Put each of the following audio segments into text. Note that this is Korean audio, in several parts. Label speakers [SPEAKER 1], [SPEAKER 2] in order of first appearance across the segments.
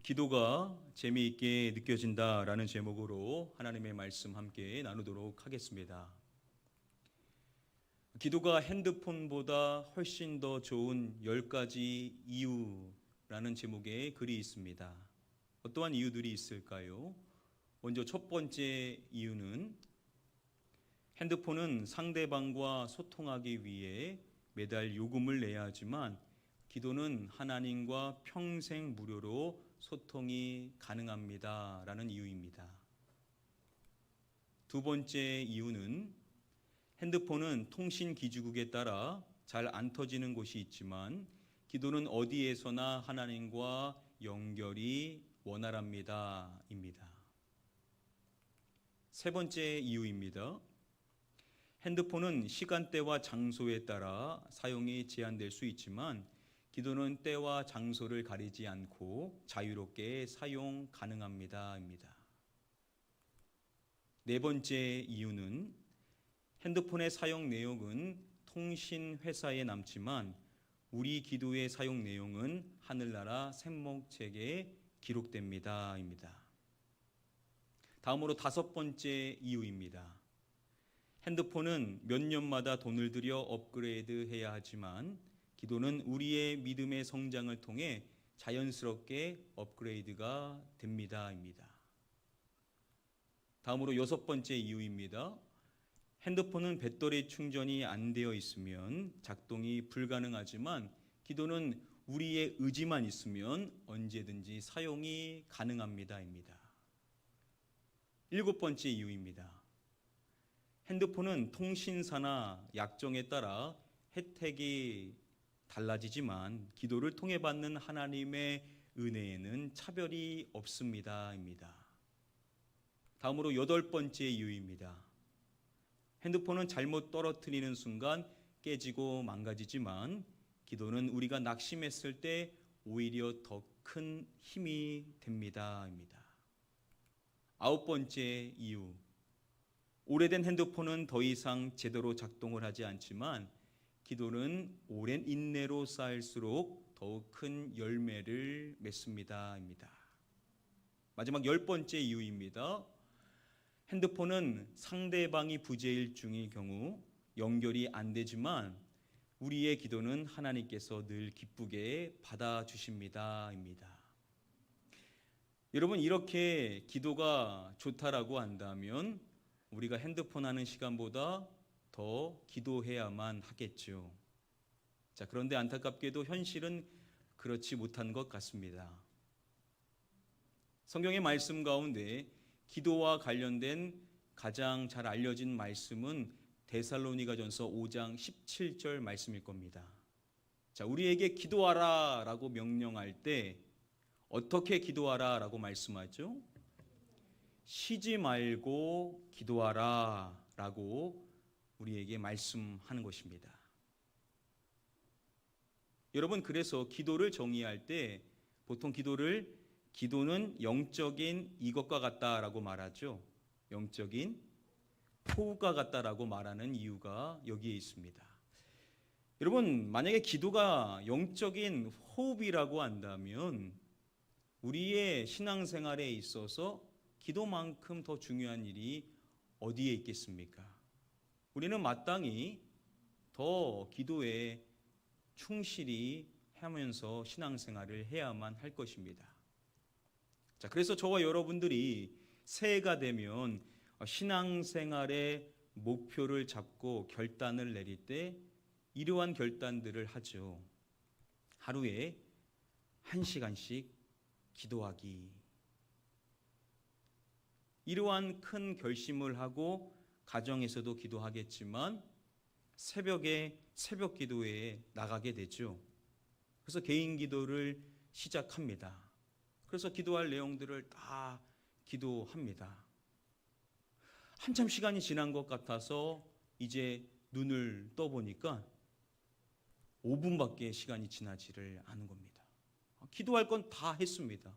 [SPEAKER 1] 기도가 재미있게 느껴진다라는 제목으로 하나님의 말씀 함께 나누도록 하겠습니다. 기도가 핸드폰보다 훨씬 더 좋은 10가지 이유라는 제목의 글이 있습니다. 어떠한 이유들이 있을까요? 먼저 첫 번째 이유는 핸드폰은 상대방과 소통하기 위해 매달 요금을 내야 하지만 기도는 하나님과 평생 무료로 소통이 가능합니다. 라는 이유입니다. 두 번째 이유는 핸드폰은 통신 기지국에 따라 잘 안 터지는 곳이 있지만 기도는 어디에서나 하나님과 연결이 원활합니다. 입니다. 세 번째 이유입니다. 핸드폰은 시간대와 장소에 따라 사용이 제한될 수 있지만 기도는 때와 장소를 가리지 않고 자유롭게 사용 가능합니다. 입니다. 네 번째 이유는 핸드폰의 사용 내용은 통신 회사에 남지만 우리 기도의 사용 내용은 하늘나라 샘목책에 기록됩니다. 입니다. 다음으로 다섯 번째 이유입니다. 핸드폰은 몇 년마다 돈을 들여 업그레이드 해야 하지만 기도는 우리의 믿음의 성장을 통해 자연스럽게 업그레이드가 됩니다. 입니다. 다음으로 여섯 번째 이유입니다. 핸드폰은 배터리 충전이 안 되어 있으면 작동이 불가능하지만 기도는 우리의 의지만 있으면 언제든지 사용이 가능합니다. 입니다. 일곱 번째 이유입니다. 핸드폰은 통신사나 약정에 따라 혜택이 달라지지만 기도를 통해 받는 하나님의 은혜에는 차별이 없습니다. 입니다. 다음으로 여덟 번째 이유입니다. 핸드폰은 잘못 떨어뜨리는 순간 깨지고 망가지지만 기도는 우리가 낙심했을 때 오히려 더 큰 힘이 됩니다. 입니다. 아홉 번째 이유. 오래된 핸드폰은 더 이상 제대로 작동을 하지 않지만 기도는 오랜 인내로 쌓일수록 더욱 큰 열매를 맺습니다. 입니다. 마지막 열 번째 이유입니다. 핸드폰은 상대방이 부재일 중일 경우 연결이 안 되지만 우리의 기도는 하나님께서 늘 기쁘게 받아주십니다. 입니다. 여러분, 이렇게 기도가 좋다라고 한다면 우리가 핸드폰 하는 시간보다 더 기도해야만 하겠죠. 자, 그런데 안타깝게도 현실은 그렇지 못한 것 같습니다. 성경의 말씀 가운데 기도와 관련된 가장 잘 알려진 말씀은 데살로니가전서 5장 17절 말씀일 겁니다. 자, 우리에게 기도하라 라고 명령할 때 어떻게 기도하라 라고 말씀하죠? 쉬지 말고 기도하라 라고 우리에게 말씀하는 것입니다. 여러분, 그래서 기도를 정의할 때 보통 기도는 영적인 이것과 같다라고 말하죠. 영적인 호흡과 같다라고 말하는 이유가 여기에 있습니다. 여러분, 만약에 기도가 영적인 호흡이라고 한다면 우리의 신앙생활에 있어서 기도만큼 더 중요한 일이 어디에 있겠습니까? 우리는 마땅히 더 기도에 충실히 하면서 신앙생활을 해야만 할 것입니다. 자, 그래서 저와 여러분들이 새해가 되면 신앙생활의 목표를 잡고 결단을 내릴 때 이러한 결단들을 하죠. 하루에 1시간씩 기도하기. 이러한 큰 결심을 하고 가정에서도 기도하겠지만 새벽에 새벽 기도회에 나가게 되죠. 그래서 개인 기도를 시작합니다. 그래서 기도할 내용들을 다 기도합니다. 한참 시간이 지난 것 같아서 이제 눈을 떠보니까 5분밖에 시간이 지나지를 않은 겁니다. 기도할 건 다 했습니다.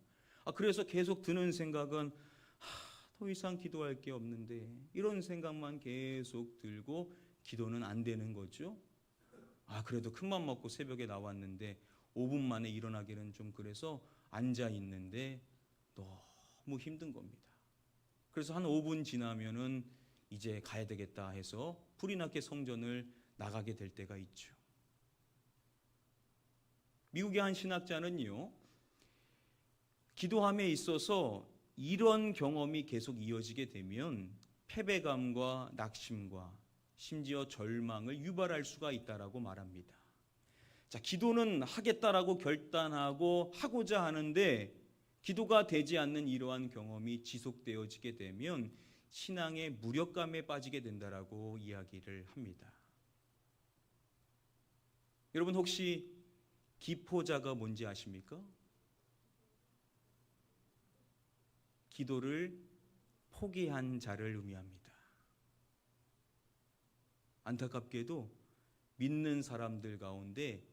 [SPEAKER 1] 그래서 계속 드는 생각은 더 이상 기도할 게 없는데 이런 생각만 계속 들고 기도는 안 되는 거죠. 그래도 큰맘 먹고 새벽에 나왔는데 5분 만에 일어나기는 좀 그래서 앉아 있는데 너무 힘든 겁니다. 그래서 한 5분 지나면은 이제 가야 되겠다 해서 불이 나게 성전을 나가게 될 때가 있죠. 미국의 한 신학자는요, 기도함에 있어서 이런 경험이 계속 이어지게 되면 패배감과 낙심과 심지어 절망을 유발할 수가 있다라고 말합니다. 자, 기도는 하겠다라고 결단하고 하고자 하는데 기도가 되지 않는 이러한 경험이 지속되어지게 되면 신앙의 무력감에 빠지게 된다라고 이야기를 합니다. 여러분 혹시 기포자가 뭔지 아십니까? 기도를 포기한 자를 의미합니다. 안타깝게도 믿는 사람들 가운데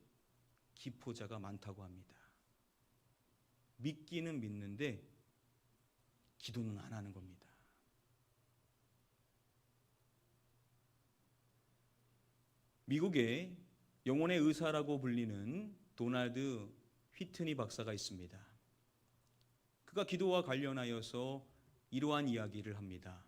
[SPEAKER 1] 기포자가 많다고 합니다. 믿기는 믿는데 기도는 안 하는 겁니다. 미국의 영혼의 의사라고 불리는 도널드 휘트니 박사가 있습니다. 그가 기도와 관련하여서 이러한 이야기를 합니다.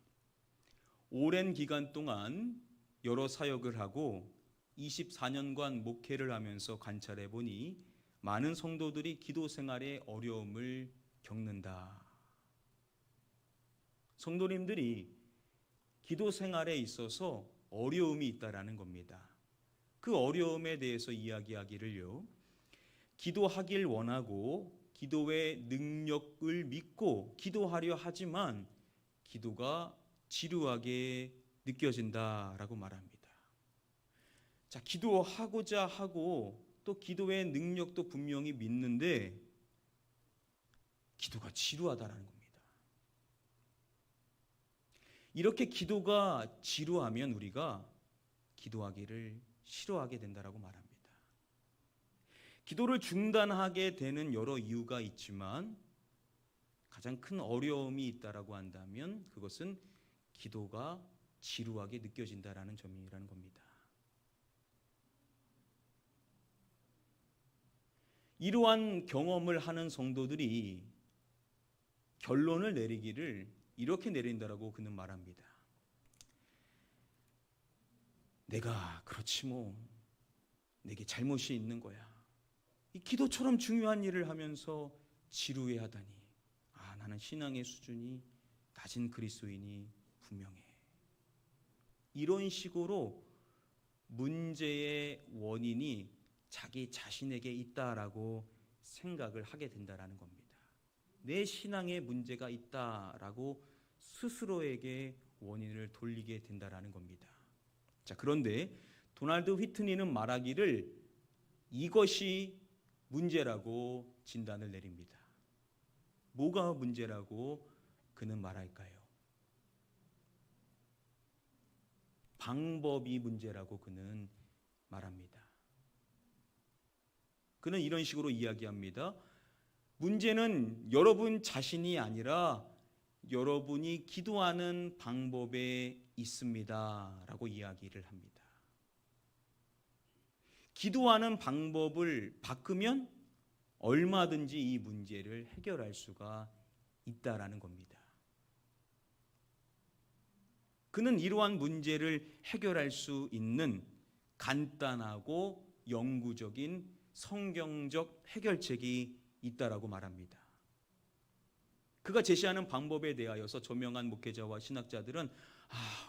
[SPEAKER 1] 오랜 기간 동안 여러 사역을 하고 24년간 목회를 하면서 관찰해 보니 많은 성도들이 기도 생활에 어려움을 겪는다. 성도님들이 기도 생활에 있어서 어려움이 있다라는 겁니다. 그 어려움에 대해서 이야기하기를요, 기도하길 원하고 기도의 능력을 믿고 기도하려 하지만 기도가 지루하게 느껴진다라고 말합니다. 자, 기도하고자 하고 또 기도의 능력도 분명히 믿는데 기도가 지루하다라는 겁니다. 이렇게 기도가 지루하면 우리가 기도하기를 싫어하게 된다라고 말합니다. 기도를 중단하게 되는 여러 이유가 있지만 가장 큰 어려움이 있다라고 한다면 그것은 기도가 지루하게 느껴진다라는 점이라는 겁니다. 이러한 경험을 하는 성도들이 결론을 내리기를 이렇게 내린다라고 그는 말합니다. 내가 그렇지 뭐, 내게 잘못이 있는 거야. 이 기도처럼 중요한 일을 하면서 지루해하다니, 나는 신앙의 수준이 낮은 그리스도인이 분명해. 이런 식으로 문제의 원인이 자기 자신에게 있다라고 생각을 하게 된다라는 겁니다. 내 신앙에 문제가 있다라고 스스로에게 원인을 돌리게 된다라는 겁니다. 자, 그런데 도널드 휘트니는 말하기를 이것이 문제라고 진단을 내립니다. 뭐가 문제라고 그는 말할까요? 방법이 문제라고 그는 말합니다. 그는 이런 식으로 이야기합니다. 문제는 여러분 자신이 아니라 여러분이 기도하는 방법에 있습니다 라고 이야기를 합니다. 기도하는 방법을 바꾸면 얼마든지 이 문제를 해결할 수가 있다라는 겁니다. 그는 이러한 문제를 해결할 수 있는 간단하고 영구적인 성경적 해결책이 있다라고 말합니다. 그가 제시하는 방법에 대하여서 저명한 목회자와 신학자들은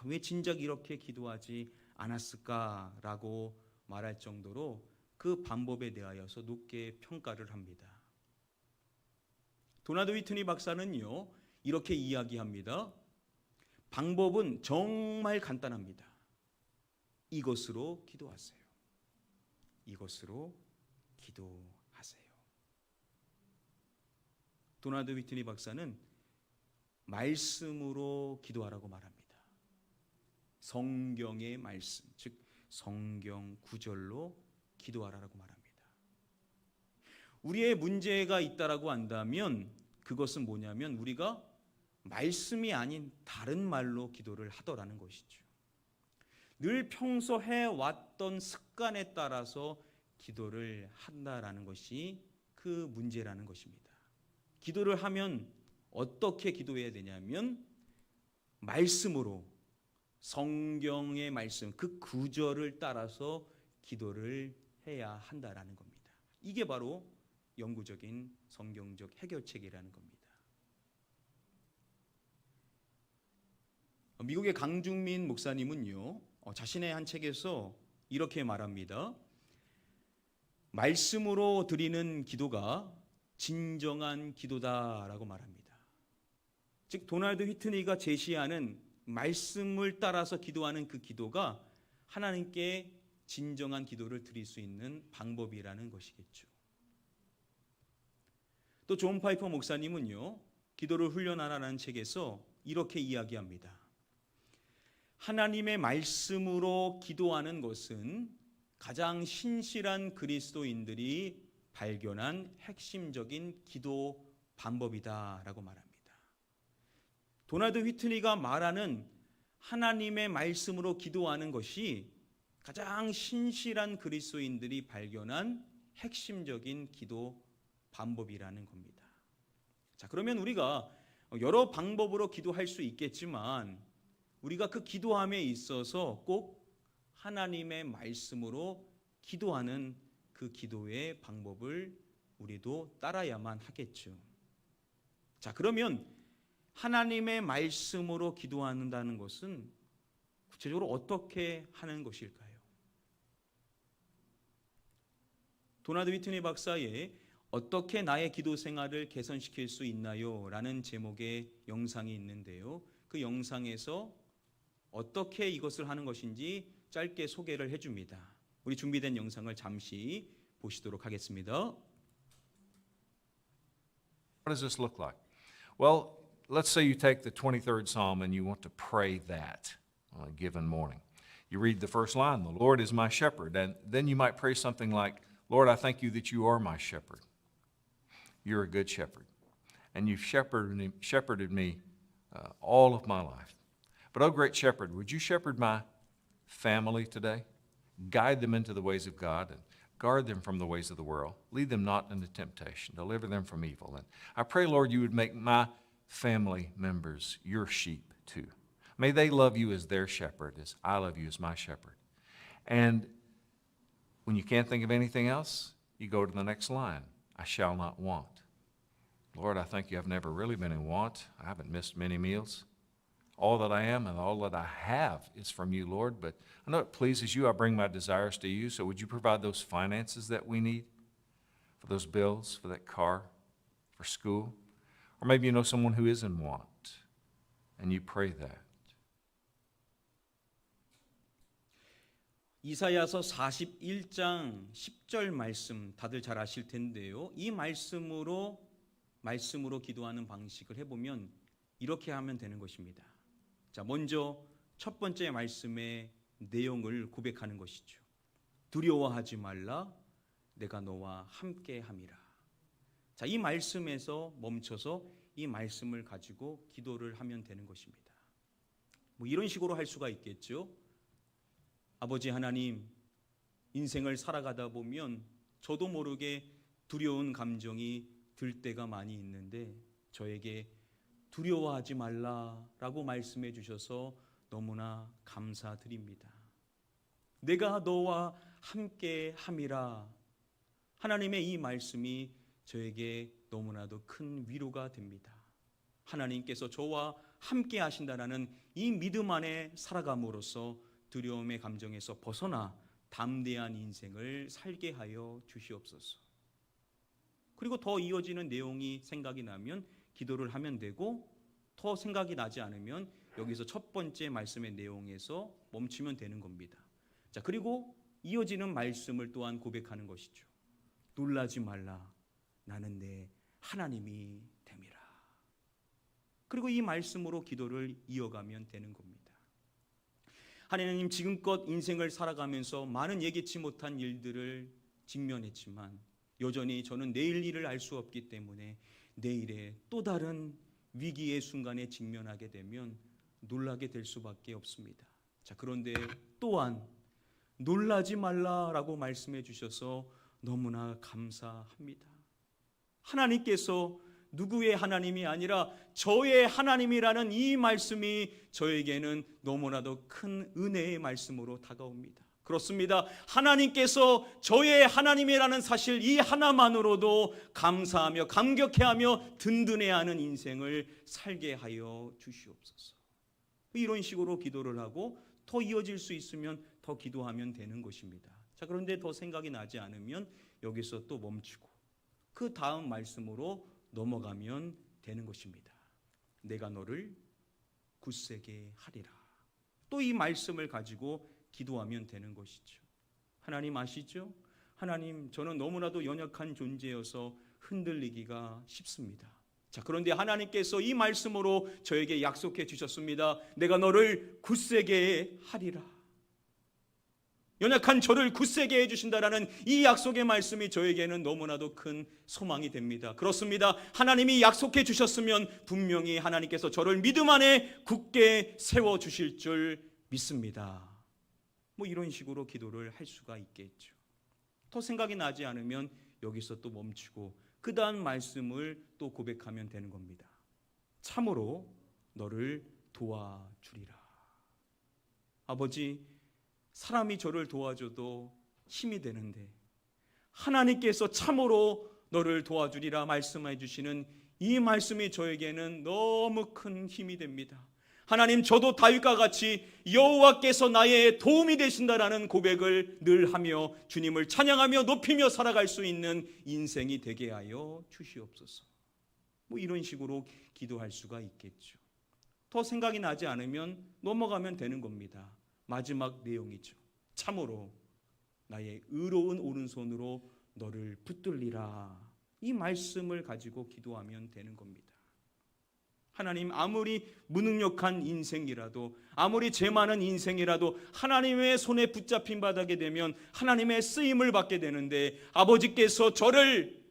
[SPEAKER 1] 왜 진작 이렇게 기도하지 않았을까라고 말할 정도로 그 방법에 대하여서 높게 평가를 합니다. 도널드 휘트니 박사는요, 이렇게 이야기합니다. 방법은 정말 간단합니다. 이것으로 기도하세요. 이것으로 기도하세요. 도널드 휘트니 박사는 말씀으로 기도하라고 말합니다. 성경의 말씀, 즉 성경 구절로 기도하라고 말합니다. 우리의 문제가 있다라고 한다면 그것은 뭐냐면 우리가 말씀이 아닌 다른 말로 기도를 하더라는 것이죠. 늘 평소 해왔던 습관에 따라서 기도를 한다라는 것이 그 문제라는 것입니다. 기도를 하면 어떻게 기도해야 되냐면 말씀으로, 성경의 말씀, 그 구절을 따라서 기도를 해야 한다라는 겁니다. 이게 바로 영구적인 성경적 해결책이라는 겁니다. 미국의 강중민 목사님은요, 자신의 한 책에서 이렇게 말합니다. 말씀으로 드리는 기도가 진정한 기도다라고 말합니다. 즉 도널드 휘트니가 제시하는 말씀을 따라서 기도하는 그 기도가 하나님께 진정한 기도를 드릴 수 있는 방법이라는 것이겠죠. 또 존 파이퍼 목사님은요, 기도를 훈련하라는 책에서 이렇게 이야기합니다. 하나님의 말씀으로 기도하는 것은 가장 신실한 그리스도인들이 발견한 핵심적인 기도 방법이다라고 말합니다. 도널드 휘트니가 말하는 하나님의 말씀으로 기도하는 것이 가장 신실한 그리스도인들이 발견한 핵심적인 기도 방법이라는 겁니다. 자, 그러면 우리가 여러 방법으로 기도할 수 있겠지만 우리가 그 기도함에 있어서 꼭 하나님의 말씀으로 기도하는 그 기도의 방법을 우리도 따라야만 하겠죠. 자, 그러면 하나님의 말씀으로 기도한다는 것은 구체적으로 어떻게 하는 것일까요? 도널드 휘트니 박사의 어떻게 나의 기도 생활을 개선시킬 수 있나요? 라는 제목의 영상이 있는데요. 그 영상에서 어떻게 이것을 하는 것인지 짧게 소개를 해줍니다. 우리 준비된 영상을 잠시 보시도록 하겠습니다.
[SPEAKER 2] What does this look like? Well, let's say you take the 23rd Psalm and you want to pray that on a given morning. You read the first line, the Lord is my shepherd, and then you might pray something like, Lord, I thank you that you are my shepherd. You're a good shepherd, and you've shepherded me all of my life. But, oh, great shepherd, would you shepherd my family today? Guide them into the ways of God and guard them from the ways of the world. Lead them not into temptation. Deliver them from evil. And I pray, Lord, you would make my family members your sheep too. May they love you as their shepherd, as I love you as my shepherd. And when you can't think of anything else, you go to the next line. I shall not want. Lord, I thank you I've never really been in want. I haven't missed many meals. All that I am and all that I have is from you, Lord. But I know it pleases you. I bring my desires to you. So would you provide those finances that we need for those bills, for that car, for school? Or maybe you know someone who is in want, and you pray that.
[SPEAKER 1] 이사야서 41장 10절 말씀 다들 잘 아실 텐데요. 이 말씀으로 기도하는 방식을 해보면 이렇게 하면 되는 것입니다. 자, 먼저 첫 번째 말씀의 내용을 고백하는 것이죠. 두려워하지 말라, 내가 너와 함께함이라. 자, 이 말씀에서 멈춰서 이 말씀을 가지고 기도를 하면 되는 것입니다. 뭐 이런 식으로 할 수가 있겠죠. 아버지 하나님, 인생을 살아가다 보면 저도 모르게 두려운 감정이 들 때가 많이 있는데 저에게 두려워하지 말라라고 말씀해 주셔서 너무나 감사드립니다. 내가 너와 함께 함이라. 하나님의 이 말씀이 저에게 너무나도 큰 위로가 됩니다. 하나님께서 저와 함께 하신다라는 이 믿음 안에 살아감으로써 두려움의 감정에서 벗어나 담대한 인생을 살게 하여 주시옵소서. 그리고 더 이어지는 내용이 생각이 나면 기도를 하면 되고, 더 생각이 나지 않으면 여기서 첫 번째 말씀의 내용에서 멈추면 되는 겁니다. 자, 그리고 이어지는 말씀을 또한 고백하는 것이죠. 놀라지 말라, 나는 내 하나님이 됨이라. 그리고 이 말씀으로 기도를 이어가면 되는 겁니다. 하나님, 지금껏 인생을 살아가면서 많은 예기치 못한 일들을 직면했지만 여전히 저는 내일 일을 알 수 없기 때문에 내일에 또 다른 위기의 순간에 직면하게 되면 놀라게 될 수밖에 없습니다. 자, 그런데 또한 놀라지 말라라고 말씀해 주셔서 너무나 감사합니다. 하나님께서 누구의 하나님이 아니라 저의 하나님이라는 이 말씀이 저에게는 너무나도 큰 은혜의 말씀으로 다가옵니다. 그렇습니다. 하나님께서 저의 하나님이라는 사실 이 하나만으로도 감사하며 감격해하며 든든해하는 인생을 살게 하여 주시옵소서. 이런 식으로 기도를 하고 더 이어질 수 있으면 더 기도하면 되는 것입니다. 자, 그런데 더 생각이 나지 않으면 여기서 또 멈추고 그 다음 말씀으로 넘어가면 되는 것입니다. 내가 너를 굳세게 하리라. 또 이 말씀을 가지고 기도하면 되는 것이죠. 하나님 아시죠? 하나님, 저는 너무나도 연약한 존재여서 흔들리기가 쉽습니다. 자, 그런데 하나님께서 이 말씀으로 저에게 약속해 주셨습니다. 내가 너를 굳세게 하리라. 연약한 저를 굳세게 해주신다라는 이 약속의 말씀이 저에게는 너무나도 큰 소망이 됩니다. 그렇습니다. 하나님이 약속해 주셨으면 분명히 하나님께서 저를 믿음 안에 굳게 세워주실 줄 믿습니다. 뭐 이런 식으로 기도를 할 수가 있겠죠. 더 생각이 나지 않으면 여기서 또 멈추고 그 다음 말씀을 또 고백하면 되는 겁니다. 참으로 너를 도와주리라. 아버지, 사람이 저를 도와줘도 힘이 되는데 하나님께서 참으로 너를 도와주리라 말씀해 주시는 이 말씀이 저에게는 너무 큰 힘이 됩니다. 하나님, 저도 다윗과 같이 여호와께서 나의 도움이 되신다라는 고백을 늘 하며 주님을 찬양하며 높이며 살아갈 수 있는 인생이 되게 하여 주시옵소서. 뭐 이런 식으로 기도할 수가 있겠죠. 더 생각이 나지 않으면 넘어가면 되는 겁니다. 마지막 내용이죠. 참으로 나의 의로운 오른손으로 너를 붙들리라. 이 말씀을 가지고 기도하면 되는 겁니다. 하나님, 아무리 무능력한 인생이라도 아무리 죄 많은 인생이라도 하나님의 손에 붙잡힌 바닥에 되면 하나님의 쓰임을 받게 되는데 아버지께서 저를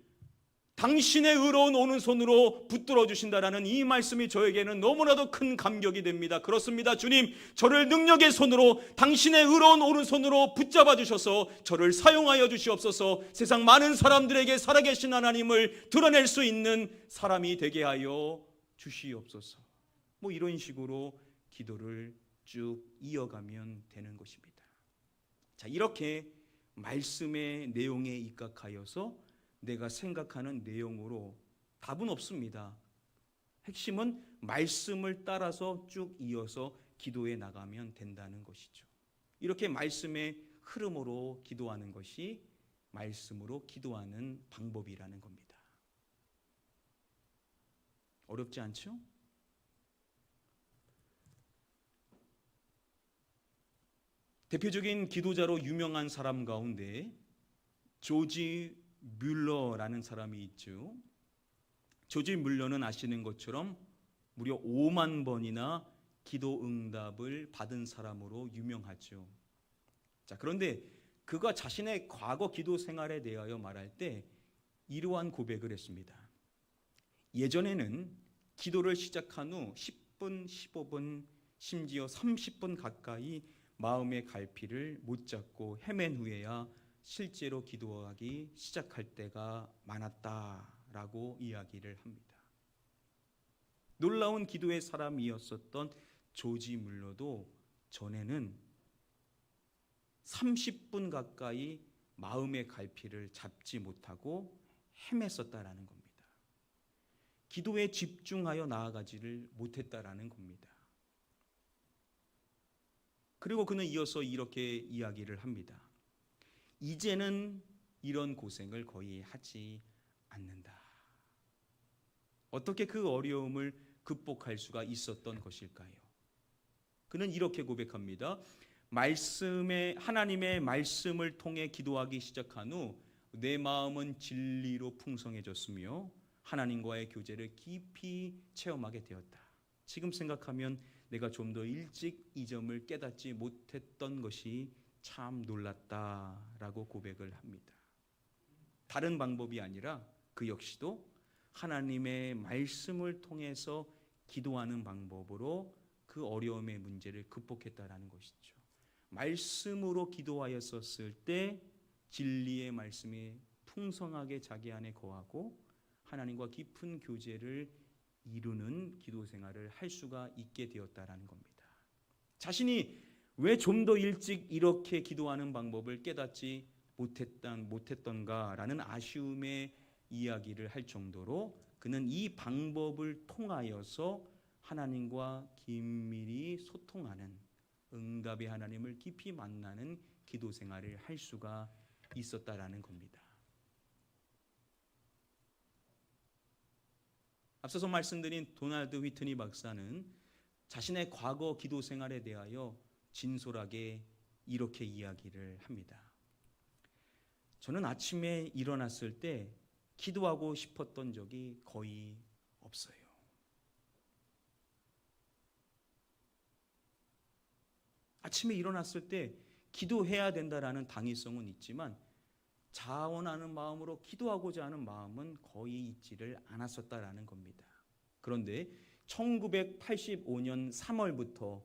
[SPEAKER 1] 당신의 의로운 오른손으로 붙들어 주신다라는 이 말씀이 저에게는 너무나도 큰 감격이 됩니다. 그렇습니다. 주님, 저를 능력의 손으로 당신의 의로운 오른손으로 붙잡아 주셔서 저를 사용하여 주시옵소서. 세상 많은 사람들에게 살아계신 하나님을 드러낼 수 있는 사람이 되게 하여 주시옵소서. 뭐 이런 식으로 기도를 쭉 이어가면 되는 것입니다. 자, 이렇게 말씀의 내용에 입각하여서 내가 생각하는 내용으로 답은 없습니다. 핵심은 말씀을 따라서 쭉 이어서 기도해 나가면 된다는 것이죠. 이렇게 말씀의 흐름으로 기도하는 것이 말씀으로 기도하는 방법이라는 겁니다. 어렵지 않죠? 대표적인 기도자로 유명한 사람 가운데 조지 뮬러라는 사람이 있죠. 조지 뮬러는 아시는 것처럼 무려 5만 번이나 기도 응답을 받은 사람으로 유명하죠. 자, 그런데 그가 자신의 과거 기도 생활에 대하여 말할 때 이러한 고백을 했습니다. 예전에는 기도를 시작한 후 10분, 15분, 심지어 30분 가까이 마음의 갈피를 못 잡고 헤맨 후에야 실제로 기도하기 시작할 때가 많았다라고 이야기를 합니다. 놀라운 기도의 사람이었었던 조지 뮬러도 전에는 30분 가까이 마음의 갈피를 잡지 못하고 헤맸었다라는 겁니다. 기도에 집중하여 나아가지를 못했다라는 겁니다. 그리고 그는 이어서 이렇게 이야기를 합니다. 이제는 이런 고생을 거의 하지 않는다. 어떻게 그 어려움을 극복할 수가 있었던 것일까요? 그는 이렇게 고백합니다. 하나님의 말씀을 통해 기도하기 시작한 후 내 마음은 진리로 풍성해졌으며 하나님과의 교제를 깊이 체험하게 되었다. 지금 생각하면 내가 좀 더 일찍 이 점을 깨닫지 못했던 것이 참 놀랐다라고 고백을 합니다. 다른 방법이 아니라 그 역시도 하나님의 말씀을 통해서 기도하는 방법으로 그 어려움의 문제를 극복했다라는 것이죠. 말씀으로 기도하였었을 때 진리의 말씀이 풍성하게 자기 안에 거하고 하나님과 깊은 교제를 이루는 기도 생활을 할 수가 있게 되었다라는 겁니다. 자신이 왜 좀 더 일찍 이렇게 기도하는 방법을 깨닫지 못했던가라는 아쉬움의 이야기를 할 정도로 그는 이 방법을 통하여서 하나님과 긴밀히 소통하는, 응답의 하나님을 깊이 만나는 기도 생활을 할 수가 있었다라는 겁니다. 앞서서 말씀드린 도널드 휘트니 박사는 자신의 과거 기도 생활에 대하여 진솔하게 이렇게 이야기를 합니다. 저는 아침에 일어났을 때 기도하고 싶었던 적이 거의 없어요. 아침에 일어났을 때 기도해야 된다라는 당위성은 있지만 자원하는 마음으로 기도하고자 하는 마음은 거의 있지를 않았었다라는 겁니다. 그런데 1985년 3월부터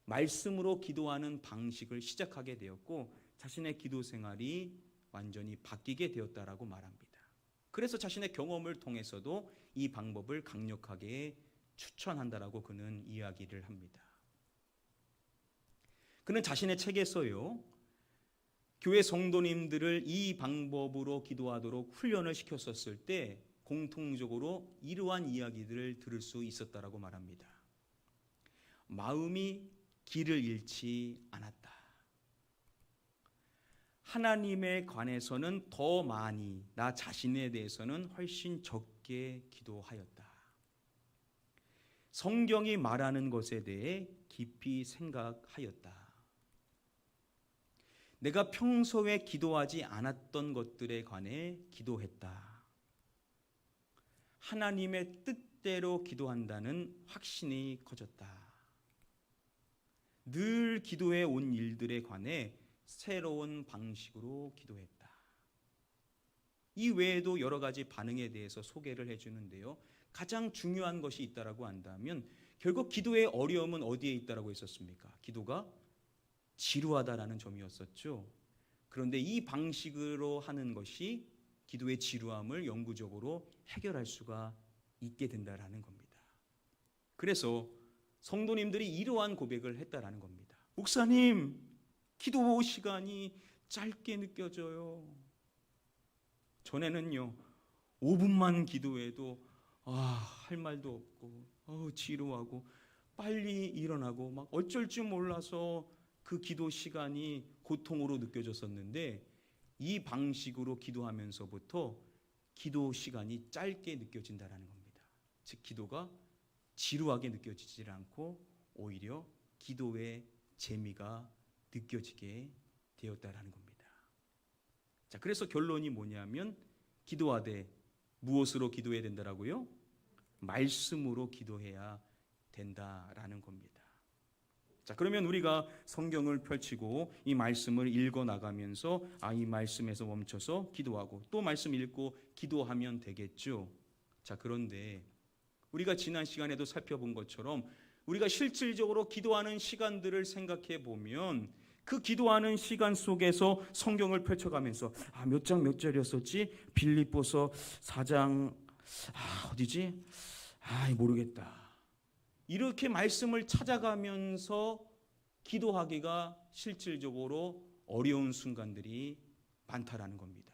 [SPEAKER 1] 말씀으로 기도하는 방식을 시작하게 되었고 자신의 기도 생활이 완전히 바뀌게 되었다라고 말합니다. 그래서 자신의 경험을 통해서도 이 방법을 강력하게 추천한다라고 그는 이야기를 합니다. 그는 자신의 책에서요, 교회 성도님들을 이 방법으로 기도하도록 훈련을 시켰었을 때 공통적으로 이러한 이야기들을 들을 수 있었다라고 말합니다. 마음이 길을 잃지 않았다. 하나님에 관해서는 더 많이, 나 자신에 대해서는 훨씬 적게 기도하였다. 성경이 말하는 것에 대해 깊이 생각하였다. 내가 평소에 기도하지 않았던 것들에 관해 기도했다. 하나님의 뜻대로 기도한다는 확신이 커졌다. 늘 기도해 온 일들에 관해 새로운 방식으로 기도했다. 이 외에도 여러 가지 반응에 대해서 소개를 해주는데요. 가장 중요한 것이 있다라고 한다면 결국 기도의 어려움은 어디에 있다라고 했었습니까? 기도가 지루하다라는 점이었었죠. 그런데 이 방식으로 하는 것이 기도의 지루함을 영구적으로 해결할 수가 있게 된다라는 겁니다. 그래서 성도님들이 이러한 고백을 했다라는 겁니다. 목사님, 기도 시간이 짧게 느껴져요. 전에는요 5분만 기도해도 할 말도 없고 지루하고 빨리 일어나고 막 어쩔 줄 몰라서 그 기도 시간이 고통으로 느껴졌었는데 이 방식으로 기도하면서부터 기도 시간이 짧게 느껴진다라는 겁니다. 즉 기도가 지루하게 느껴지지 않고 오히려 기도의 재미가 느껴지게 되었다라는 겁니다. 자, 그래서 결론이 뭐냐면 기도하되 무엇으로 기도해야 된다라고요? 말씀으로 기도해야 된다라는 겁니다. 자, 그러면 우리가 성경을 펼치고 이 말씀을 읽어 나가면서 이 말씀에서 멈춰서 기도하고 또 말씀 읽고 기도하면 되겠죠. 자, 그런데 우리가 지난 시간에도 살펴본 것처럼 우리가 실질적으로 기도하는 시간들을 생각해 보면 그 기도하는 시간 속에서 성경을 펼쳐가면서 몇 장 몇 절이었었지? 빌립보서 4장 어디지? 모르겠다. 이렇게 말씀을 찾아가면서 기도하기가 실질적으로 어려운 순간들이 많다라는 겁니다.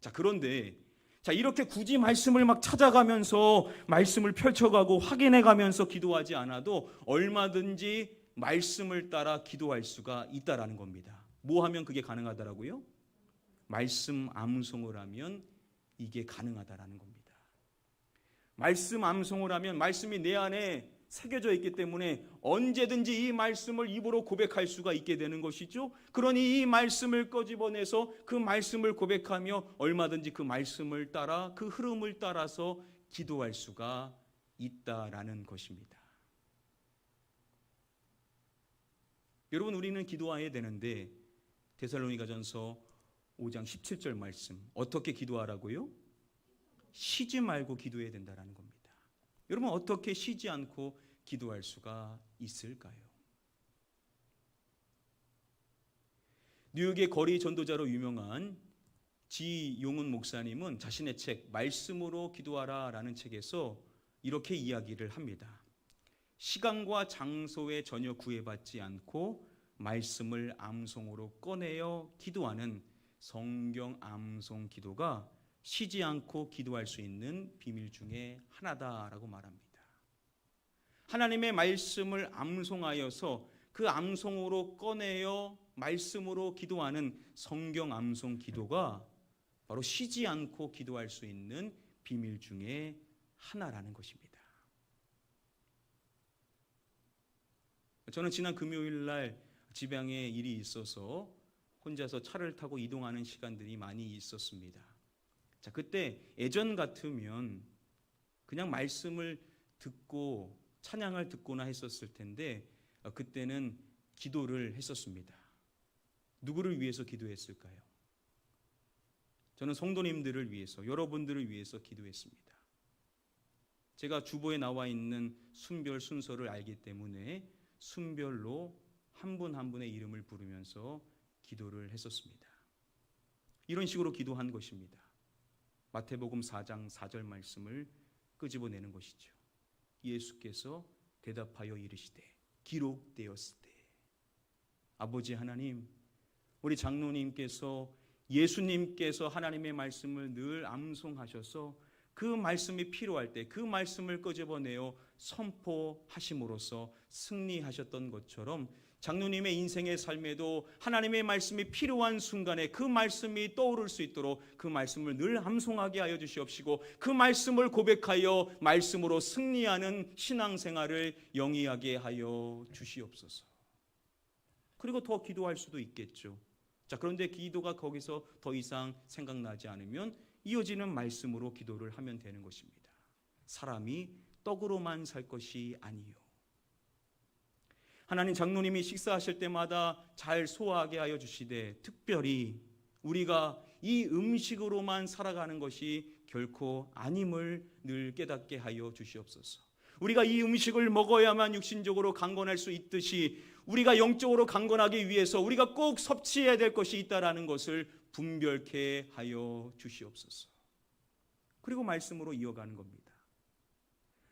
[SPEAKER 1] 자, 그런데 이렇게 굳이 말씀을 막 찾아가면서 말씀을 펼쳐가고 확인해가면서 기도하지 않아도 얼마든지 말씀을 따라 기도할 수가 있다라는 겁니다. 뭐 하면 그게 가능하다라고요? 말씀 암송을 하면 이게 가능하다라는 겁니다. 말씀 암송을 하면 말씀이 내 안에 새겨져 있기 때문에 언제든지 이 말씀을 입으로 고백할 수가 있게 되는 것이죠. 그러니 이 말씀을 꺼집어내서 그 말씀을 고백하며 얼마든지 그 말씀을 따라 그 흐름을 따라서 기도할 수가 있다라는 것입니다. 여러분, 우리는 기도해야 되는데 데살로니가전서 5장 17절 말씀 어떻게 기도하라고요? 쉬지 말고 기도해야 된다라는 겁니다. 여러분, 어떻게 쉬지 않고 기도할 수가 있을까요? 뉴욕의 거리 전도자로 유명한 지용훈 목사님은 자신의 책 말씀으로 기도하라라는 책에서 이렇게 이야기를 합니다. 시간과 장소에 전혀 구애받지 않고 말씀을 암송으로 꺼내어 기도하는 성경 암송 기도가 쉬지 않고 기도할 수 있는 비밀 중에 하나다라고 말합니다. 하나님의 말씀을 암송하여서 그 암송으로 꺼내어 말씀으로 기도하는 성경 암송 기도가 바로 쉬지 않고 기도할 수 있는 비밀 중에 하나라는 것입니다. 저는 지난 금요일 날 지방에 일이 있어서 혼자서 차를 타고 이동하는 시간들이 많이 있었습니다. 자, 그때 예전 같으면 그냥 말씀을 듣고 찬양을 듣거나 했었을 텐데 그때는 기도를 했었습니다. 누구를 위해서 기도했을까요? 저는 성도님들을 위해서, 여러분들을 위해서 기도했습니다. 제가 주보에 나와 있는 순별 순서를 알기 때문에 순별로 한 분 한 분의 이름을 부르면서 기도를 했었습니다. 이런 식으로 기도한 것입니다. 마태복음 4장 4절 말씀을 끄집어내는 것이죠. 예수께서 대답하여 이르시되 기록되었으되. 아버지 하나님, 우리 장로님께서 예수님께서 하나님의 말씀을 늘 암송하셔서 그 말씀이 필요할 때 그 말씀을 끄집어내어 선포하심으로써 승리하셨던 것처럼 장로님의 인생의 삶에도 하나님의 말씀이 필요한 순간에 그 말씀이 떠오를 수 있도록 그 말씀을 늘 암송하게 하여 주시옵시고 그 말씀을 고백하여 말씀으로 승리하는 신앙생활을 영위하게 하여 주시옵소서. 그리고 더 기도할 수도 있겠죠. 자, 그런데 기도가 거기서 더 이상 생각나지 않으면 이어지는 말씀으로 기도를 하면 되는 것입니다. 사람이 떡으로만 살 것이 아니요. 하나님, 장로님이 식사하실 때마다 잘 소화하게 하여 주시되 특별히 우리가 이 음식으로만 살아가는 것이 결코 아님을 늘 깨닫게 하여 주시옵소서. 우리가 이 음식을 먹어야만 육신적으로 강건할 수 있듯이 우리가 영적으로 강건하기 위해서 우리가 꼭 섭취해야 될 것이 있다라는 것을 분별케 하여 주시옵소서. 그리고 말씀으로 이어가는 겁니다.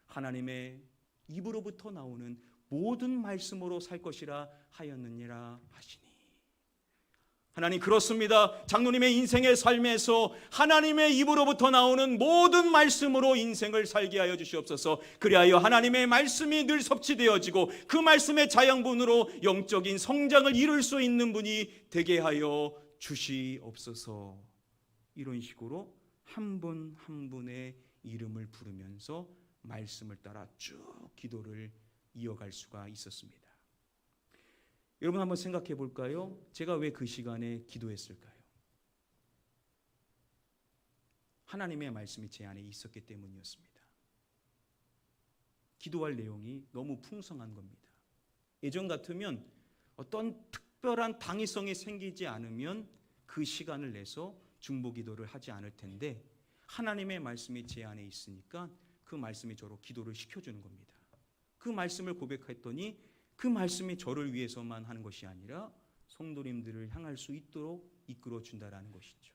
[SPEAKER 1] 하나님의 입으로부터 나오는 모든 말씀으로 살 것이라 하였느니라 하시니. 하나님, 그렇습니다. 장로님의 인생의 삶에서 하나님의 입으로부터 나오는 모든 말씀으로 인생을 살게 하여 주시옵소서. 그리하여 하나님의 말씀이 늘 섭취되어지고 그 말씀의 자양분으로 영적인 성장을 이룰 수 있는 분이 되게 하여 주시옵소서. 이런 식으로 한 분 한 분의 이름을 부르면서 말씀을 따라 쭉 기도를 이어갈 수가 있었습니다. 여러분 한번 생각해 볼까요? 제가 왜 그 시간에 기도했을까요? 하나님의 말씀이 제 안에 있었기 때문이었습니다. 기도할 내용이 너무 풍성한 겁니다. 예전 같으면 어떤 특별한 당위성이 생기지 않으면 그 시간을 내서 중보 기도를 하지 않을 텐데 하나님의 말씀이 제 안에 있으니까 그 말씀이 저로 기도를 시켜주는 겁니다. 그 말씀을 고백했더니 그 말씀이 저를 위해서만 하는 것이 아니라 성도님들을 향할 수 있도록 이끌어 준다라는 것이죠.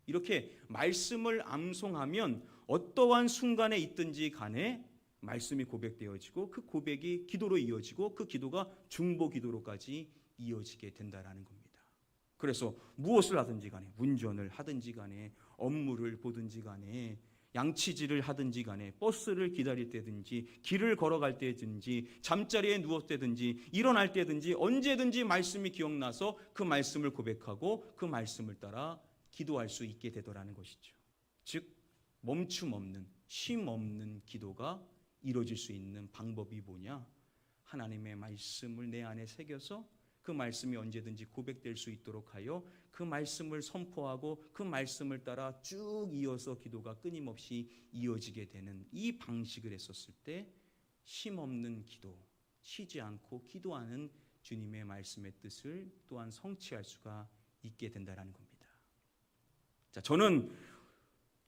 [SPEAKER 1] 이렇게 말씀을 암송하면 어떠한 순간에 있든지 간에 말씀이 고백되어지고 그 고백이 기도로 이어지고 그 기도가 중보 기도로까지 이어지게 된다라는 겁니다. 그래서 무엇을 하든지 간에, 운전을 하든지 간에, 업무를 보든지 간에, 양치질을 하든지 간에, 버스를 기다릴 때든지, 길을 걸어갈 때든지, 잠자리에 누웠을 때든지, 일어날 때든지 언제든지 말씀이 기억나서 그 말씀을 고백하고 그 말씀을 따라 기도할 수 있게 되더라는 것이죠. 즉 멈춤 없는, 쉼 없는 기도가 이루어질 수 있는 방법이 뭐냐? 하나님의 말씀을 내 안에 새겨서 그 말씀이 언제든지 고백될 수 있도록 하여 그 말씀을 선포하고 그 말씀을 따라 쭉 이어서 기도가 끊임없이 이어지게 되는 이 방식을 했었을 때 쉼 없는 기도, 쉬지 않고 기도하는 주님의 말씀의 뜻을 또한 성취할 수가 있게 된다는 겁니다. 자, 저는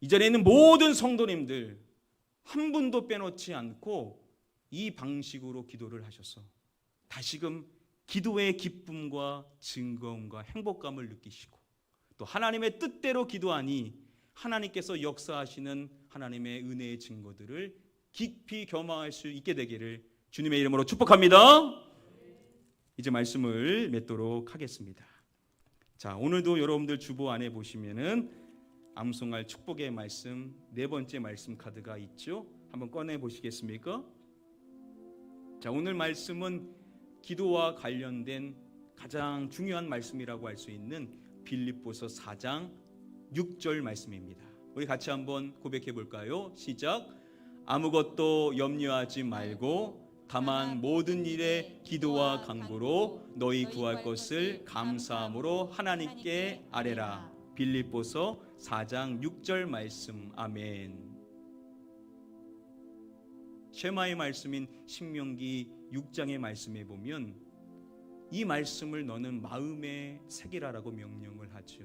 [SPEAKER 1] 이 자리에 있는 모든 성도님들 한 분도 빼놓지 않고 이 방식으로 기도를 하셔서 다시금 기도의 기쁨과 즐거움과 행복감을 느끼시고 또 하나님의 뜻대로 기도하니 하나님께서 역사하시는 하나님의 은혜의 증거들을 깊이 겸허할 수 있게 되기를 주님의 이름으로 축복합니다. 이제 말씀을 맺도록 하겠습니다. 자, 오늘도 여러분들 주보 안에 보시면은 암송할 축복의 말씀 네 번째 말씀 카드가 있죠. 한번 꺼내 보시겠습니까? 자, 오늘 말씀은 기도와 관련된 가장 중요한 말씀이라고 할 수 있는 빌립보서 4장 6절 말씀입니다. 우리 같이 한번 고백해 볼까요? 시작. 아무것도 염려하지 말고 다만 모든 일에 기도와 간구로 너희 구할 것을 감사함으로 하나님께 아뢰라. 빌립보서 4장 6절 말씀. 아멘. 쉐마의 말씀인 신명기 6장의 말씀에 보면 이 말씀을 너는 마음에 새기라라고 명령을 하죠.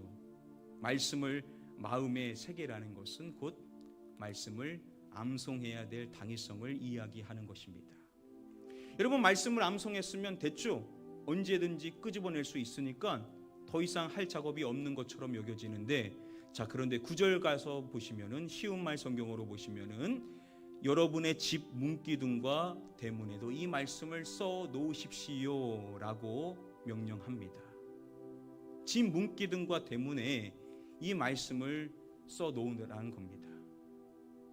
[SPEAKER 1] 말씀을 마음에 새기라는 것은 곧 말씀을 암송해야 될 당위성을 이야기하는 것입니다. 여러분, 말씀을 암송했으면 됐죠. 언제든지 끄집어낼 수 있으니까 더 이상 할 작업이 없는 것처럼 여겨지는데, 자, 그런데 9절 가서 보시면은, 쉬운 말 성경으로 보시면은 여러분의 집 문기둥과 대문에도 이 말씀을 써 놓으십시오 라고 명령합니다. 집 문기둥과 대문에 이 말씀을 써 놓으라는 겁니다.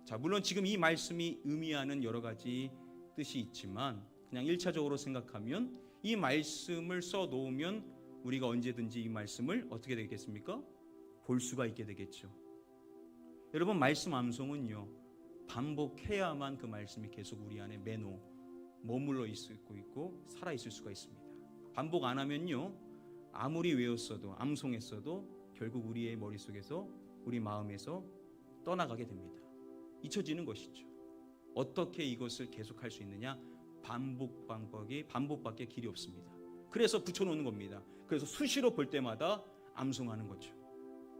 [SPEAKER 1] 자, 물론 지금 이 말씀이 의미하는 여러 가지 뜻이 있지만 그냥 1차적으로 생각하면 이 말씀을 써 놓으면 우리가 언제든지 이 말씀을 어떻게 되겠습니까? 볼 수가 있게 되겠죠. 여러분, 말씀 암송은요, 반복해야만 그 말씀이 계속 우리 안에 머물러 있고 살아 있을 수가 있습니다. 반복 안 하면요, 아무리 외웠어도 암송했어도 결국 우리의 머릿속에서 우리 마음에서 떠나가게 됩니다. 잊혀지는 것이죠. 어떻게 이것을 계속할 수 있느냐? 반복밖에 길이 없습니다. 그래서 붙여놓는 겁니다. 그래서 수시로 볼 때마다 암송하는 거죠.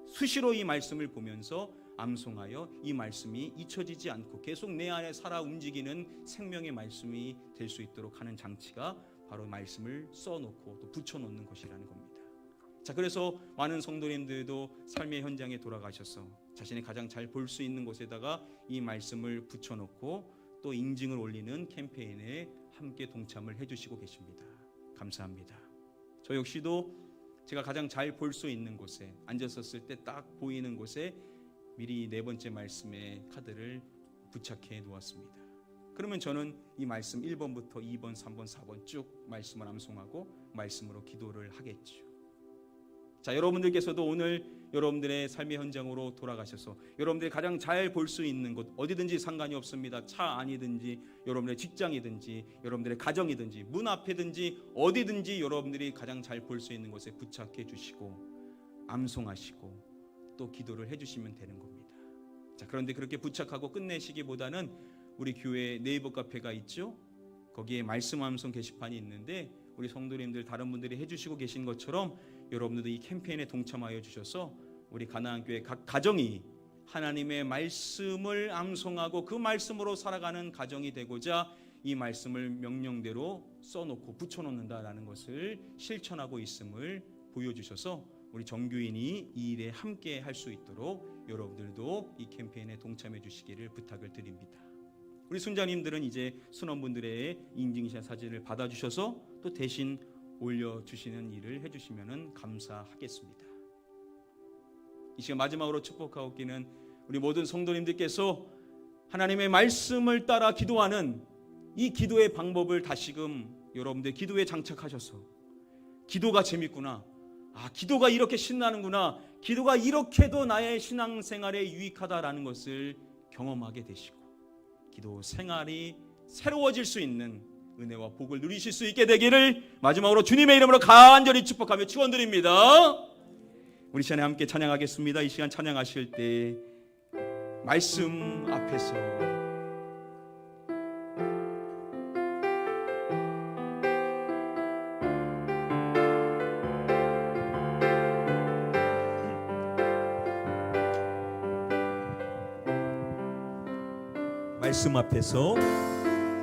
[SPEAKER 1] 수시로 이 말씀을 보면서 암송하여 이 말씀이 잊혀지지 않고 계속 내 안에 살아 움직이는 생명의 말씀이 될 수 있도록 하는 장치가 바로 말씀을 써놓고 또 붙여놓는 것이라는 겁니다. 자, 그래서 많은 성도님들도 삶의 현장에 돌아가셔서 자신이 가장 잘 볼 수 있는 곳에다가 이 말씀을 붙여놓고 또 인증을 올리는 캠페인에 함께 동참을 해주시고 계십니다. 감사합니다. 저 역시도 제가 가장 잘 볼 수 있는 곳에 앉았었을 때 딱 보이는 곳에 미리 네 번째 말씀의 카드를 부착해 놓았습니다. 그러면 저는 이 말씀 1번부터 2번, 3번, 4번 쭉 말씀을 암송하고 말씀으로 기도를 하겠죠. 자, 여러분들께서도 오늘 여러분들의 삶의 현장으로 돌아가셔서 여러분들이 가장 잘 볼 수 있는 곳, 어디든지 상관이 없습니다. 차 안이든지 여러분들의 직장이든지 여러분들의 가정이든지 문 앞에든지 어디든지 여러분들이 가장 잘 볼 수 있는 곳에 부착해 주시고 암송하시고 또 기도를 해주시면 되는 겁니다. 자, 그런데 그렇게 부착하고 끝내시기보다는 우리 교회 네이버 카페가 있죠. 거기에 말씀 암송 게시판이 있는데 우리 성도님들 다른 분들이 해주시고 계신 것처럼 여러분들도 이 캠페인에 동참하여 주셔서 우리 가나안 교회 각 가정이 하나님의 말씀을 암송하고 그 말씀으로 살아가는 가정이 되고자 이 말씀을 명령대로 써놓고 붙여놓는다라는 것을 실천하고 있음을 보여주셔서 우리 정교인이 이 일에 함께 할 수 있도록 여러분들도 이 캠페인에 동참해 주시기를 부탁을 드립니다. 우리 순자님들은 이제 순원분들의 인증샷 사진을 받아주셔서 또 대신 올려주시는 일을 해주시면 감사하겠습니다. 이 시간 마지막으로 축복하옵기는 우리 모든 성도님들께서 하나님의 말씀을 따라 기도하는 이 기도의 방법을 다시금 여러분들 기도에 장착하셔서 기도가 재밌구나, 기도가 이렇게 신나는구나, 기도가 이렇게도 나의 신앙생활에 유익하다라는 것을 경험하게 되시고 기도 생활이 새로워질 수 있는 은혜와 복을 누리실 수 있게 되기를 마지막으로 주님의 이름으로 간절히 축복하며 축원드립니다. 우리 시간에 함께 찬양하겠습니다. 이 시간 찬양하실 때 말씀 앞에서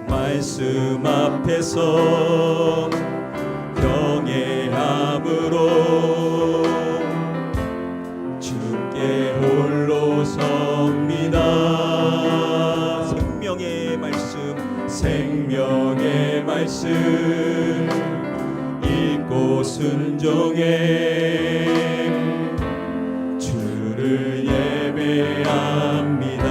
[SPEAKER 1] 말씀 앞에서 경외함으로 생명의 말씀 읽고 순종해 주를 예배합니다.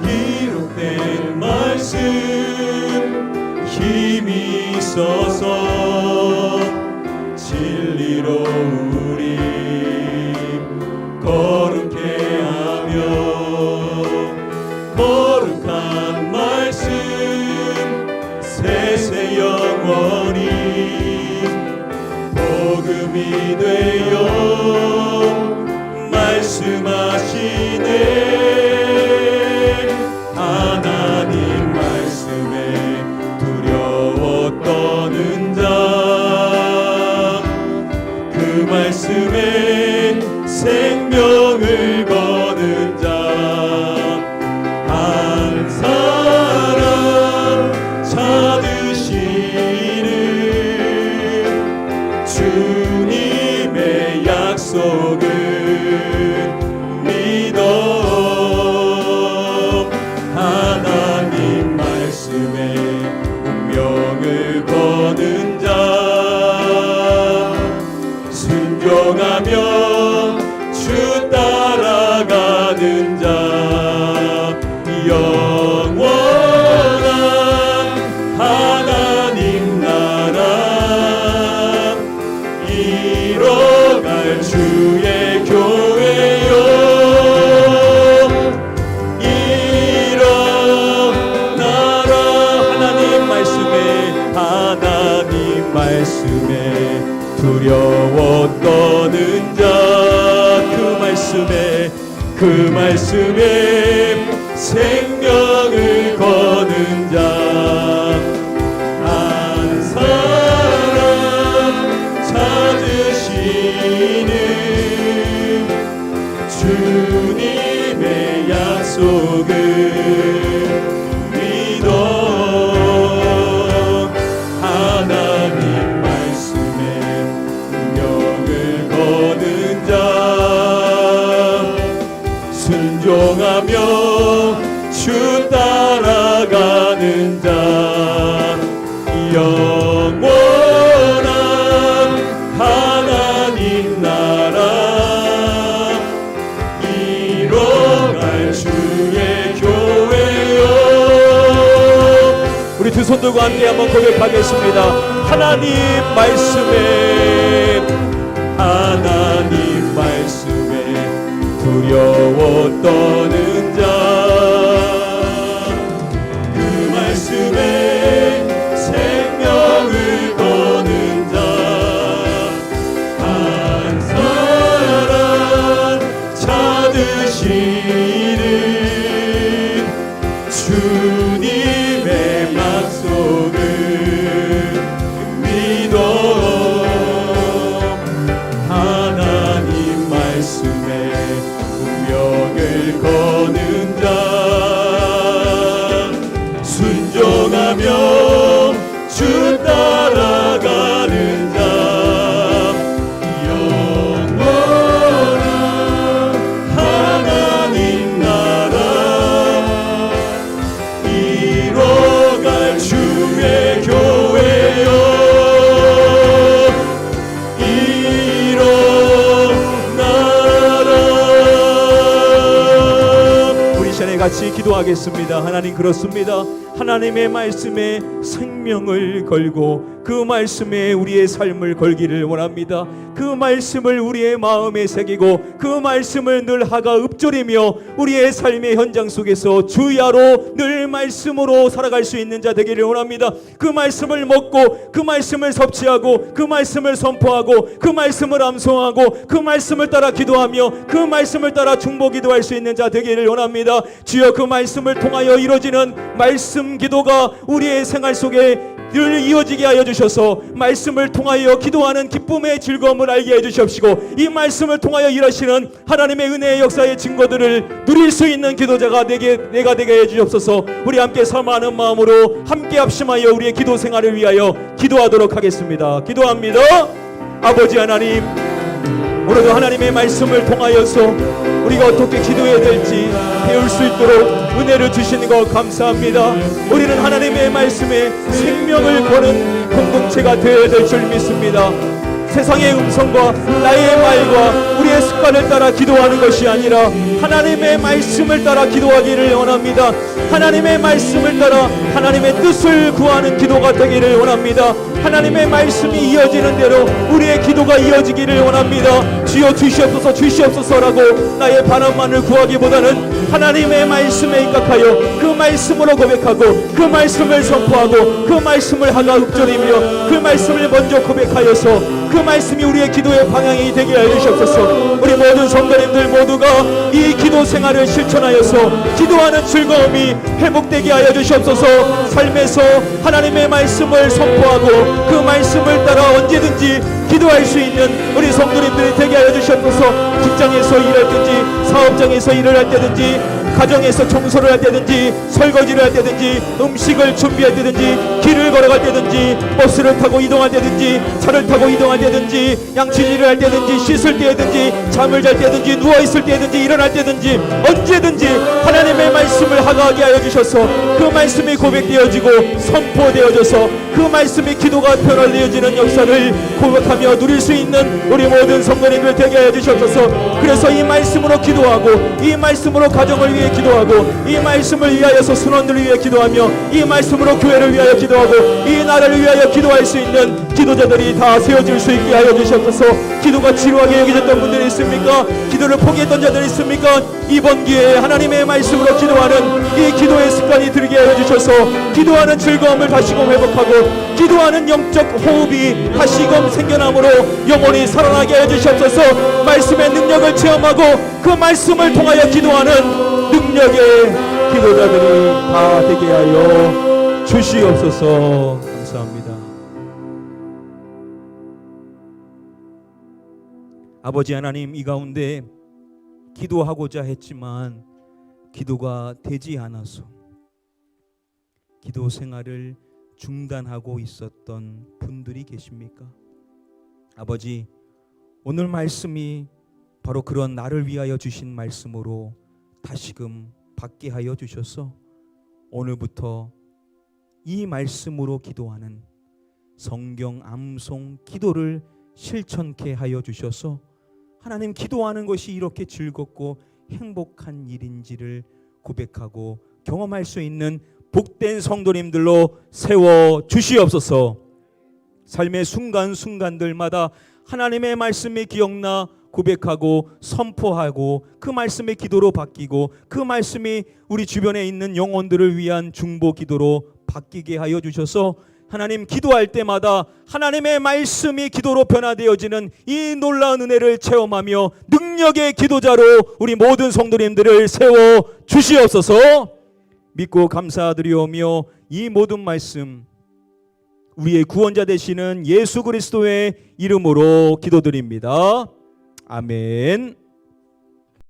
[SPEAKER 1] 기록된 말씀 힘이 있어서 진리로 우리 거룩해 하며 거룩한 말씀 세세 영원히 복음이 되어 말씀하시네. 하나님 말씀에 두려워 떠는 자 그 말씀에 생명을 거는 자 한 사람 찾으시는 주님의 약속을 믿어 하나님 말씀에 운명을 거는 자 순종하며 주 따라가는 자 영원한 하나님 나라 이뤄갈 주의 교회요 일어나라. 하나님 말씀에 두려워 떠는 자 그 말씀에 생명을 거는 자 한 사람 찾으시는 주님의 약속을 믿어 하나님 말씀에 운명을 거는 자 순종하며 주 따라가는 자 영원한 하나님 나라 이뤄갈 주의 교회요. 우리 두 손 들고 함께 한번 고백하겠습니다. 하나님 말씀에 두려워 떠는 자 그 말씀에 생명을 거는 자 한 사람 찾으시는 주님의 약속을 믿어 하나님 말씀에 운명을 거는 자 순종하며 주 따라가는 자 영원한 하나님 나라 이뤄갈 주의 교회요 같이 기도하겠습니다. 하나님 그렇습니다. 하나님의 말씀에 생명을 걸고 그 말씀에 우리의 삶을 걸기를 원합니다. 그 말씀을 우리의 마음에 새기고 그 말씀을 늘 하가 읊조리며 우리의 삶의 현장 속에서 주야로 늘 말씀으로 살아갈 수 있는 자 되기를 원합니다. 그 말씀을 먹고 그 말씀을 섭취하고 그 말씀을 선포하고 그 말씀을 암송하고 그 말씀을 따라 기도하며 그 말씀을 따라 중보 기도할 수 있는 자 되기를 원합니다. 주여 그 말씀을 통하여 이루어지는 말씀 기도가 우리의 생활 속에 늘 이어지게 하여 주셔서 말씀을 통하여 기도하는 기쁨의 즐거움을 알게 해 주시옵시고 이 말씀을 통하여 일하시는 하나님의 은혜의 역사의 증거들을 누릴 수 있는 기도자가 내가 되게 해 주옵소서. 우리 함께 사모하는 마음으로 함께 합심하여 우리의 기도 생활을 위하여 기도하도록 하겠습니다. 기도합니다. 아버지 하나님, 오늘도 하나님의 말씀을 통하여서
[SPEAKER 3] 우리가 어떻게 기도해야 될지 배울 수 있도록 은혜를 주시는 것 감사합니다. 우리는 하나님의 말씀에 생명을 거는 공동체가 되어야 될 줄 믿습니다. 세상의 음성과 나의 말과 우리의 습관을 따라 기도하는 것이 아니라 하나님의 말씀을 따라 기도하기를 원합니다. 하나님의 말씀을 따라 하나님의 뜻을 구하는 기도가 되기를 원합니다. 하나님의 말씀이 이어지는 대로 우리의 기도가 이어지기를 원합니다. 주여 주시옵소서 주시옵소서라고 나의 바람만을 구하기보다는 하나님의 말씀에 입각하여 그 말씀으로 고백하고 그 말씀을 선포하고 그 말씀을 하나 읊조리며 그 말씀을 먼저 고백하여서 그 말씀이 우리의 기도의 방향이 되게 하여 주시옵소서. 우리 모든 성도님들 모두가 이 기도 생활을 실천하여서 기도하는 즐거움이 회복되게 하여 주시옵소서. 삶에서 하나님의 말씀을 선포하고 그 말씀을 따라 언제든지 기도할 수 있는 우리 성도님들이 되게 하여 주시옵소서. 직장에서 일할 때든지 사업장에서 일을 할 때든지 가정에서 청소를 할 때든지 설거지를 할 때든지 음식을 준비할 때든지 길을 걸어갈 때든지 버스를 타고 이동할 때든지 차를 타고 이동할 때든지 양치질을 할 때든지 씻을 때든지 잠을 잘 때든지 누워있을 때든지 일어날 때든지 언제든지 하나님의 말씀을 하가하게 하여 주셔서 그 말씀이 고백되어지고 선포되어져서 그 말씀이 기도가 변화되어지는 역사를 고백하며 누릴 수 있는 우리 모든 성도님들 되게 하여 주시옵소서. 그래서 이 말씀으로 기도하고 이 말씀으로 가정을 위해 기도하고 이 말씀을 위하여서 순원들을 위해 기도하며 이 말씀으로 교회를 위하여 기도하고 이 나라를 위하여 기도할 수 있는 기도자들이 다 세워질 수 있게 하여 주시옵소서. 기도가 지루하게 여겨졌던 분들이 있습니까? 기도를 포기했던 자들이 있습니까? 이번 기회에 하나님의 말씀으로 기도하는 이 기도의 습관이 들게 하여 주셔서 기도하는 즐거움을 다시금 회복하고 기도하는 영적 호흡이 다시금 생겨남으로 영혼이 살아나게 하여 주시옵소서. 말씀의 능력을 체험하고 그 말씀을 통하여 기도하는 능력의 기도자들이 다 되게 하여 주시옵소서. 감사합니다. 아버지 하나님, 이 가운데 기도하고자 했지만 기도가 되지 않아서 기도 생활을 중단하고 있었던 분들이 계십니까? 아버지, 오늘 말씀이 바로 그런 나를 위하여 주신 말씀으로 다시금 받게 하여 주셔서 오늘부터 이 말씀으로 기도하는 성경 암송 기도를 실천케 하여 주셔서 하나님, 기도하는 것이 이렇게 즐겁고 행복한 일인지를 고백하고 경험할 수 있는 복된 성도님들로 세워 주시옵소서. 삶의 순간순간들마다 하나님의 말씀이 기억나 고백하고 선포하고 그 말씀의 기도로 바뀌고 그 말씀이 우리 주변에 있는 영혼들을 위한 중보 기도로 바뀌게 하여 주셔서 하나님, 기도할 때마다 하나님의 말씀이 기도로 변화되어지는 이 놀라운 은혜를 체험하며 능력의 기도자로 우리 모든 성도님들을 세워 주시옵소서. 믿고 감사드리오며 이 모든 말씀 우리의 구원자 되시는 예수 그리스도의 이름으로 기도드립니다. 아멘.